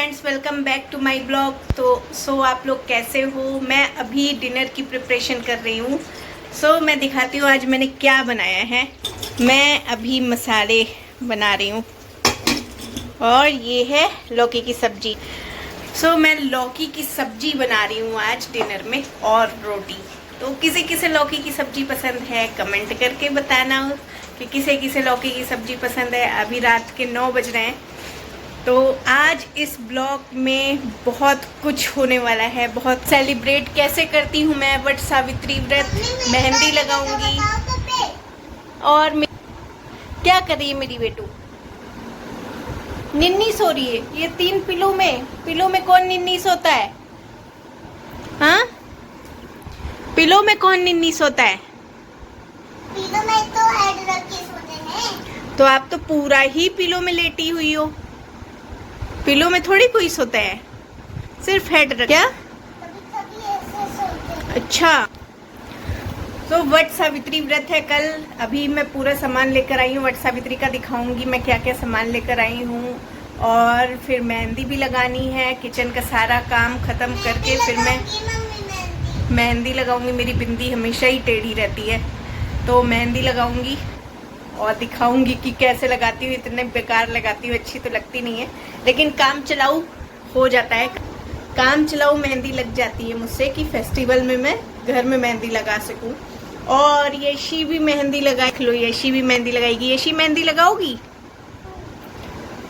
Friends, welcome back to my blog. तो आप लोग कैसे हो? मैं अभी डिनर की प्रिपरेशन कर रही हूँ। मैं दिखाती हूँ आज मैंने क्या बनाया है। मैं अभी मसाले बना रही हूँ और ये है लौकी की सब्जी। मैं लौकी की सब्जी बना रही हूँ आज डिनर में और रोटी। तो किसे किसे लौकी की सब्जी पसंद है कमेंट करके बताना कि किसे किसे लौकी की सब्जी पसंद है। अभी रात के 9 बज रहे हैं। तो आज इस ब्लॉग में बहुत कुछ होने वाला है। बहुत सेलिब्रेट कैसे करती हूँ मैं वट सावित्री व्रत, मेहंदी लगाऊंगी। और क्या कर रही है मेरी बेटू? निन्नी सो रही है। ये 3 पिलो में कौन निन्नी सोता है? हाँ, पिलो में कौन निन्नी सोता है? पिलो में तो हेड रख के सोते हैं। तो आप तो पूरा ही पिलो में लेटी हुई हो। पिलो में थोड़ी कोई सोता है, सिर्फ हेड रख। क्या? कभी-कभी ऐसे सोते हैं। अच्छा, तो वट सावित्री व्रत है कल। अभी मैं पूरा सामान लेकर आई हूँ। वट सावित्री का दिखाऊंगी मैं क्या क्या सामान लेकर आई हूँ। और फिर मेहंदी भी लगानी है। किचन का सारा काम खत्म करके फिर मैं मेहंदी लगाऊंगी। मेरी बिंदी हमेशा ही टेढ़ी रहती है, तो मेहंदी लगाऊंगी और दिखाऊंगी कि कैसे लगाती हूँ। इतने बेकार लगाती हूँ, अच्छी तो लगती नहीं है, लेकिन काम चलाऊ हो जाता है। काम चलाऊ मेहंदी लग जाती है मुझसे कि फेस्टिवल में मैं घर में मेहंदी लगा सकूं। और यशी भी मेहंदी लगाए। लो, यशी भी मेहंदी लगाएगी। यशी मेहंदी लगाओगी?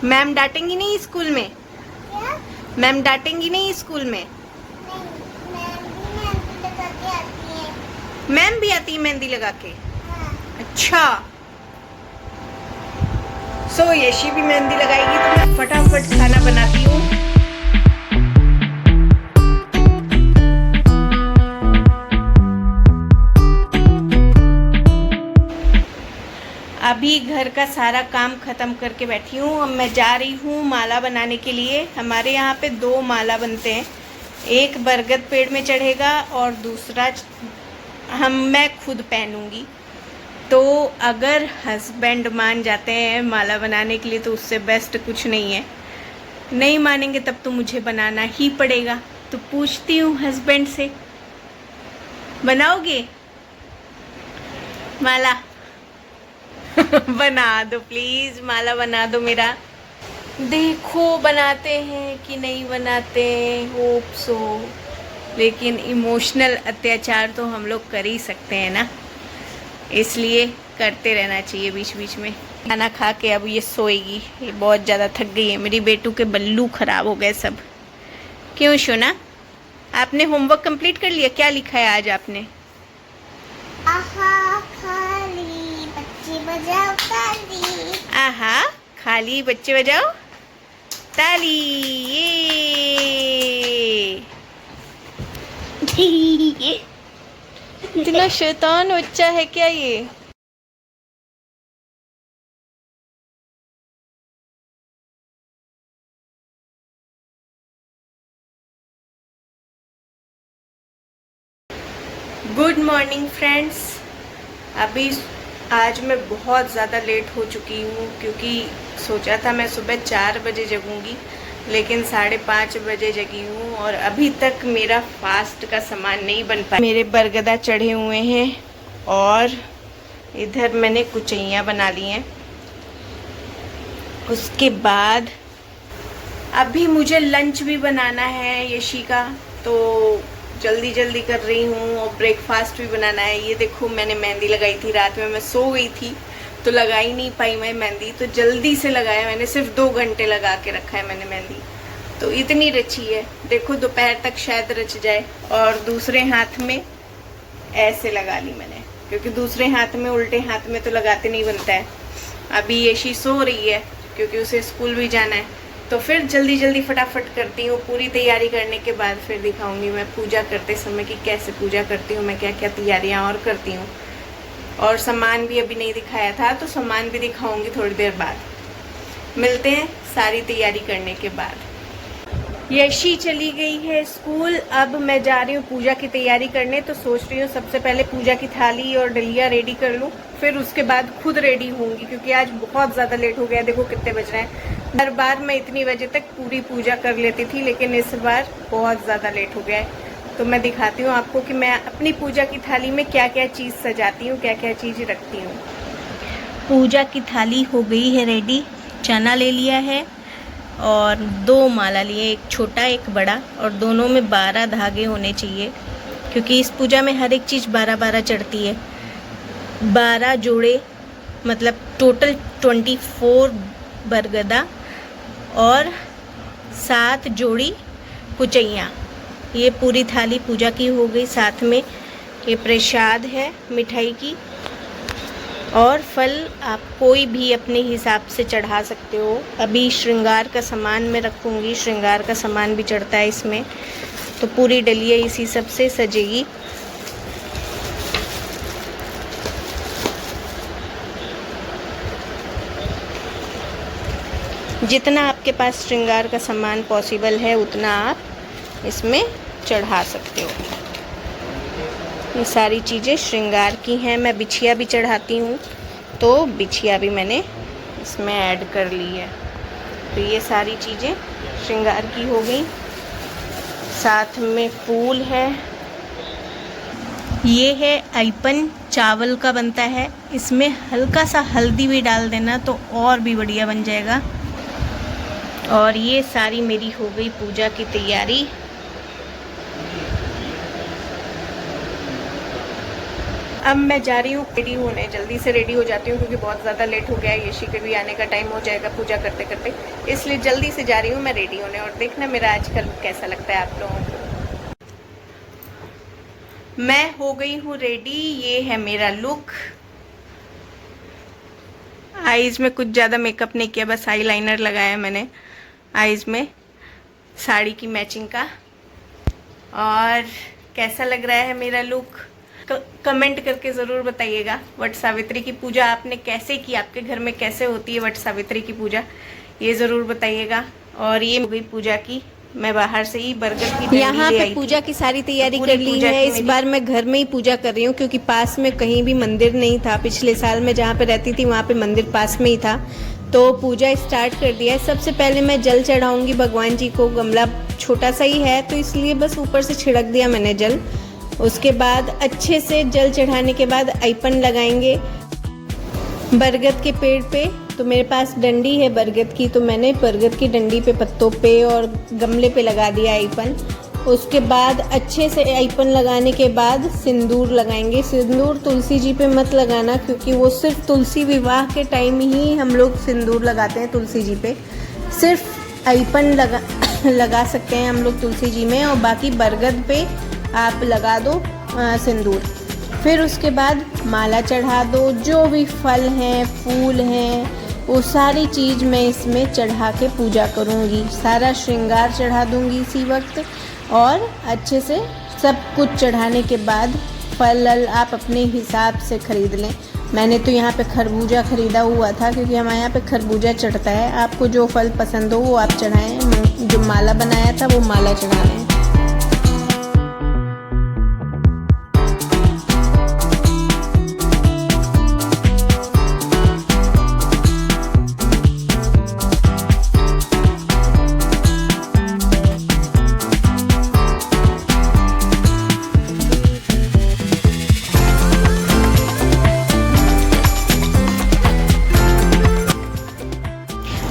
मैम डांटेंगी नहीं स्कूल में? क्या? मैम डांटेंगी नहीं स्कूल में? मेहंदी लगा के आती है। मैम भी आती है मेहंदी लगा के? हाँ। अच्छा, यशी भी मेहंदी लगाएगी तो मैं फटाफट खाना बनाती हूँ। अभी घर का सारा काम खत्म करके बैठी हूँ। अब मैं जा रही हूँ माला बनाने के लिए। हमारे यहाँ पे 2 माला बनते हैं, एक बरगद पेड़ में चढ़ेगा और दूसरा मैं खुद पहनूंगी। तो अगर हस्बैंड मान जाते हैं माला बनाने के लिए तो उससे बेस्ट कुछ नहीं है। नहीं मानेंगे तब तो मुझे बनाना ही पड़ेगा। तो पूछती हूँ हस्बैंड से, बनाओगे माला? बना दो प्लीज, माला बना दो मेरा। देखो बनाते हैं कि नहीं बनाते, होप सो। लेकिन इमोशनल अत्याचार तो हम लोग कर ही सकते हैं ना, इसलिए करते रहना चाहिए बीच बीच में। खाना खा के अब ये सोएगी। ये बहुत ज़्यादा थक गई है। मेरी बेटू के बल्लू खराब हो गए सब। क्यों शोना, आपने होमवर्क कंप्लीट कर लिया? क्या लिखा है आज आपने? आहा खाली बच्चे बजाओ ताली। आहा खाली बच्चे बजाओ ताली। ये इतना शैतान बच्चा है क्या ये? Good morning friends. अभी आज मैं बहुत ज़्यादा लेट हो चुकी हूँ क्योंकि सोचा था मैं सुबह 4 बजे जगूंगी, लेकिन 5:30 बजे जगी हूँ और अभी तक मेरा फास्ट का सामान नहीं बन पाया। मेरे बरगदा चढ़े हुए हैं और इधर मैंने कुचैया बना ली हैं। उसके बाद अभी मुझे लंच भी बनाना है यशी का, तो जल्दी जल्दी कर रही हूँ। और ब्रेकफास्ट भी बनाना है। ये देखो मैंने मेहंदी लगाई थी रात में, मैं सो गई थी तो लगा ही नहीं पाई मैं मेहंदी, तो जल्दी से लगाया मैंने। सिर्फ 2 घंटे लगा के रखा है मैंने मेहंदी, तो इतनी रची है। देखो दोपहर तक शायद रच जाए। और दूसरे हाथ में ऐसे लगा ली मैंने, क्योंकि दूसरे हाथ में, उल्टे हाथ में तो लगाते नहीं बनता है। अभी यशी सो रही है क्योंकि उसे स्कूल भी जाना है, तो फिर जल्दी जल्दी फटाफट करती हूँ। पूरी तैयारी करने के बाद फिर दिखाऊंगी मैं पूजा करते समय कि कैसे पूजा करती हूँ मैं, क्या क्या तैयारियाँ और करती हूँ। और सामान भी अभी नहीं दिखाया था, तो सामान भी दिखाऊंगी थोड़ी देर बाद। मिलते हैं सारी तैयारी करने के बाद। यशी चली गई है स्कूल। अब मैं जा रही हूँ पूजा की तैयारी करने। तो सोच रही हूँ सबसे पहले पूजा की थाली और डलिया रेडी कर लूँ, फिर उसके बाद खुद रेडी होंगी क्योंकि आज बहुत ज़्यादा लेट हो गया। देखो कितने बज रहे हैं, हर बार मैं इतनी बजे तक पूरी पूजा कर लेती थी, लेकिन इस बार बहुत ज़्यादा लेट हो गया है। तो मैं दिखाती हूँ आपको कि मैं अपनी पूजा की थाली में क्या क्या चीज़ सजाती हूँ, क्या क्या चीज़ रखती हूँ। पूजा की थाली हो गई है रेडी। चना ले लिया है और 2 माला लिए, एक छोटा एक बड़ा, और दोनों में 12 धागे होने चाहिए, क्योंकि इस पूजा में हर एक चीज़ 12-12 चढ़ती है। 12 जोड़े मतलब टोटल 24 बरगदा और 7 जोड़ी कुचैया। ये पूरी थाली पूजा की हो गई। साथ में ये प्रसाद है मिठाई की, और फल आप कोई भी अपने हिसाब से चढ़ा सकते हो। अभी श्रृंगार का सामान मैं रखूँगी, श्रृंगार का सामान भी चढ़ता है इसमें, तो पूरी डलिया इसी सब से सजेगी। जितना आपके पास श्रृंगार का सामान पॉसिबल है उतना आप इसमें चढ़ा सकते हो। ये सारी चीज़ें श्रृंगार की हैं। मैं बिछिया भी चढ़ाती हूँ, तो बिछिया भी मैंने इसमें ऐड कर ली है। तो ये सारी चीज़ें श्रृंगार की हो गई। साथ में फूल है। ये है आइपन, चावल का बनता है। इसमें हल्का सा हल्दी भी डाल देना तो और भी बढ़िया बन जाएगा। और ये सारी मेरी हो गई पूजा की तैयारी। अब मैं जा रही हूँ रेडी होने, जल्दी से रेडी हो जाती हूँ क्योंकि बहुत ज़्यादा लेट हो गया है। यशी के भी आने का टाइम हो जाएगा पूजा करते करते, इसलिए जल्दी से जा रही हूँ मैं रेडी होने। और देखना मेरा आज का लुक कैसा लगता है आप लोगों को। मैं हो गई हूँ रेडी। ये है मेरा लुक। आईज में कुछ ज़्यादा मेकअप नहीं किया, बस आई लाइनर लगाया मैंने आईज में, साड़ी की मैचिंग का। और कैसा लग रहा है मेरा लुक कमेंट करके ज़रूर बताइएगा। वट सावित्री की पूजा आपने कैसे की, आपके घर में कैसे होती है वट सावित्री की पूजा, ये ज़रूर बताइएगा। और ये हो गई पूजा की, मैं बाहर से ही बरगद की यहाँ पे पूजा की सारी तैयारी कर ली है। इस बार मैं घर में ही पूजा कर रही हूँ क्योंकि पास में कहीं भी मंदिर नहीं था। पिछले साल मैं जहाँ पे रहती थी वहाँ पे मंदिर पास में ही था, तो पूजा स्टार्ट कर दिया है। सबसे पहले मैं जल चढ़ाऊंगी भगवान जी को। गमला छोटा सा ही है तो इसलिए बस ऊपर से छिड़क दिया मैंने जल। उसके बाद अच्छे से जल चढ़ाने के बाद आइपन लगाएंगे बरगद के पेड़ पे। तो मेरे पास डंडी है बरगद की, तो मैंने बरगद की डंडी पे, पत्तों पे और गमले पे लगा दिया आइपन। उसके बाद अच्छे से आइपन लगाने के बाद सिंदूर लगाएंगे। सिंदूर तुलसी जी पे मत लगाना क्योंकि वो सिर्फ तुलसी विवाह के टाइम ही हम लोग सिंदूर लगाते हैं तुलसी जी पे। सिर्फ आइपन लगा सकते हैं हम लोग तुलसी जी में, और बाकी बरगद पे आप लगा दो सिंदूर। फिर उसके बाद माला चढ़ा दो। जो भी फल हैं, फूल हैं, वो सारी चीज़ मैं इसमें चढ़ा के पूजा करूँगी। सारा श्रृंगार चढ़ा दूँगी इसी वक्त। और अच्छे से सब कुछ चढ़ाने के बाद फल आप अपने हिसाब से ख़रीद लें। मैंने तो यहाँ पे खरबूजा ख़रीदा हुआ था क्योंकि हमारे यहाँ पे खरबूजा चढ़ता है। आपको जो फल पसंद हो वो आप चढ़ाएं। जो माला बनाया था वो माला चढ़ा लें।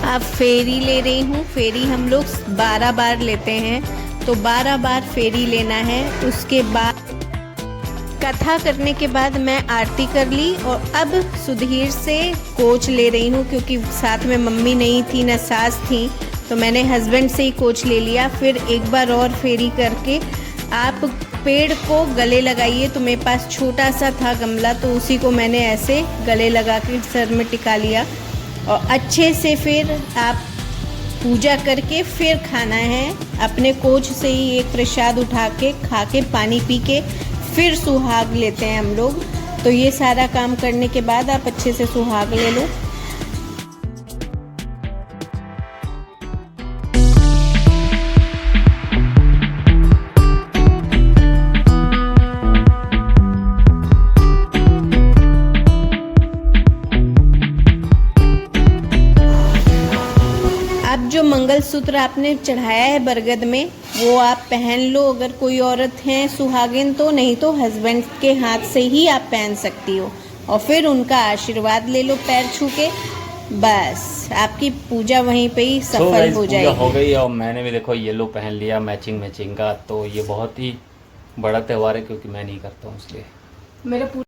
अब फेरी ले रही हूँ। फेरी हम लोग 12 बार लेते हैं, तो 12 बार फेरी लेना है। उसके बाद कथा करने के बाद मैं आरती कर ली और अब सुधीर से कोच ले रही हूँ क्योंकि साथ में मम्मी नहीं थी न सास थी, तो मैंने हस्बैंड से ही कोच ले लिया। फिर एक बार और फेरी करके आप पेड़ को गले लगाइए। तो मेरे पास छोटा सा था गमला, तो उसी को मैंने ऐसे गले लगा के सर में टिका लिया। और अच्छे से फिर आप पूजा करके फिर खाना है। अपने कोच से ही एक प्रसाद उठा के खा के पानी पी के फिर सुहाग लेते हैं हम लोग। तो ये सारा काम करने के बाद आप अच्छे से सुहाग ले लो। मंगलसूत्र आपने चढ़ाया है बरगद में, वो आप पहन लो। अगर कोई औरत है सुहागिन तो, नहीं तो हस्बैंड के हाथ से ही आप पहन सकती हो, और फिर उनका आशीर्वाद ले लो पैर छू के। बस आपकी पूजा वहीं पे ही सफल हो पूजा जाएगी। हो गई और मैंने भी देखो येलो पहन लिया मैचिंग का। तो ये बहुत ही बड़ा त्यौहार है क्योंकि मैं नहीं करता हूँ इसलिए। मेरा